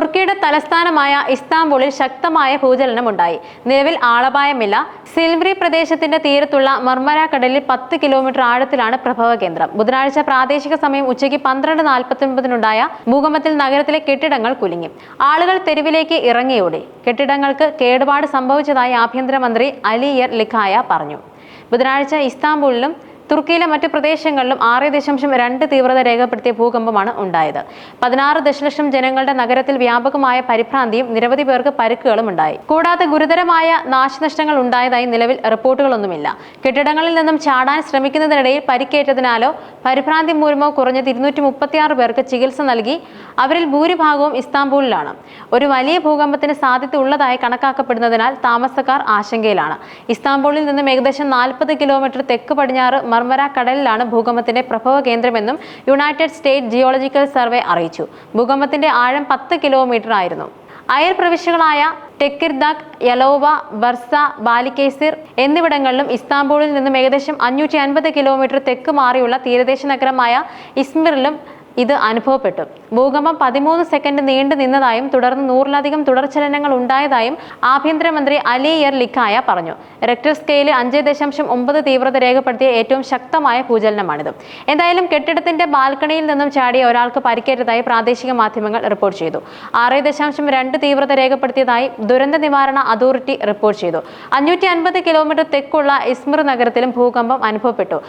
തുർക്കിയുടെ തലസ്ഥാനമായ ഇസ്താംബൂളിൽ ശക്തമായ ഭൂചലനമുണ്ടായി. നിലവിൽ ആളപായമില്ല. സിൽവ്രി പ്രദേശത്തിന്റെ തീരത്തുള്ള മർമര കടലിൽ 10 കിലോമീറ്റർ ആഴത്തിലാണ് പ്രഭവ കേന്ദ്രം. ബുധനാഴ്ച പ്രാദേശിക സമയം ഉച്ചയ്ക്ക് 12:49 ഭൂകമ്പത്തിൽ നഗരത്തിലെ കെട്ടിടങ്ങൾ കുലുങ്ങി. ആളുകൾ തെരുവിലേക്ക് ഇറങ്ങിയോടി. കെട്ടിടങ്ങൾക്ക് കേടുപാട് സംഭവിച്ചതായി ആഭ്യന്തരമന്ത്രി അലി യർ ലിഖായ പറഞ്ഞു. ബുധനാഴ്ച ഇസ്താംബൂളിലും തുർക്കിയിലെ മറ്റു പ്രദേശങ്ങളിലും 6.2 തീവ്രത രേഖപ്പെടുത്തിയ ഭൂകമ്പമാണ് ഉണ്ടായത്. 16 ദശലക്ഷം ജനങ്ങളുടെ നഗരത്തിൽ വ്യാപകമായ പരിഭ്രാന്തിയും നിരവധി പേർക്ക് പരിക്കുകളും ഉണ്ടായി. കൂടാതെ ഗുരുതരമായ നാശനഷ്ടങ്ങൾ ഉണ്ടായതായി നിലവിൽ റിപ്പോർട്ടുകളൊന്നുമില്ല. കെട്ടിടങ്ങളിൽ നിന്നും ചാടാൻ ശ്രമിക്കുന്നതിനിടയിൽ പരിക്കേറ്റതിനാലോ പരിഭ്രാന്തി മൂലമോ കുറഞ്ഞത് 236 പേർക്ക് ചികിത്സ നൽകി. അവരിൽ ഭൂരിഭാഗവും ഇസ്താംബൂളിലാണ്. ഒരു വലിയ ഭൂകമ്പത്തിന് സാധ്യത ഉള്ളതായി കണക്കാക്കപ്പെടുന്നതിനാൽ താമസക്കാർ ആശങ്കയിലാണ്. ഇസ്താംബൂളിൽ നിന്നും ഏകദേശം 40 കിലോമീറ്റർ തെക്ക് പടിഞ്ഞാറ് മർമര കടലിലാണ് ഭൂകമ്പത്തിന്റെ പ്രഭവ കേന്ദ്രമെന്നും യുണൈറ്റഡ് സ്റ്റേറ്റ് ജിയോളജിക്കൽ സർവേ അറിയിച്ചു. ഭൂകമ്പത്തിന്റെ ആഴം 10 കിലോമീറ്റർ ആയിരുന്നു. അയൽ പ്രവിശ്യകളായ ടെക്കിർദാക്, യലോവ, ബർസ, ബാലിക്കേസിർ എന്നിവിടങ്ങളിലും ഇസ്താംബൂളിൽ നിന്നും ഏകദേശം 550 കിലോമീറ്റർ തെക്ക് മാറിയുള്ള തീരദേശ നഗരമായ ഇസ്മിറിലും ഇത് അനുഭവപ്പെട്ടു. ഭൂകമ്പം 13 സെക്കൻഡ് നീണ്ടു നിന്നതായും തുടർന്ന് 100-ലധികം തുടർചലനങ്ങൾ ഉണ്ടായതായും ആഭ്യന്തരമന്ത്രി അലി യർ ലിഖായ പറഞ്ഞു. റിക്ടർ സ്കെയിലിൽ 5.9 തീവ്രത രേഖപ്പെടുത്തിയ ഏറ്റവും ശക്തമായ ഭൂചലനമാണിത്. എന്തായാലും കെട്ടിടത്തിന്റെ ബാൽക്കണിയിൽ നിന്നും ചാടിയ ഒരാൾക്ക് പരിക്കേറ്റതായി പ്രാദേശിക മാധ്യമങ്ങൾ റിപ്പോർട്ട് ചെയ്തു. 6.2 തീവ്രത രേഖപ്പെടുത്തിയതായി ദുരന്ത നിവാരണ അതോറിറ്റി റിപ്പോർട്ട് ചെയ്തു. 550 കിലോമീറ്റർ തെക്കുള്ള ഇസ്മിർ നഗരത്തിലും ഭൂകമ്പം അനുഭവപ്പെട്ടു.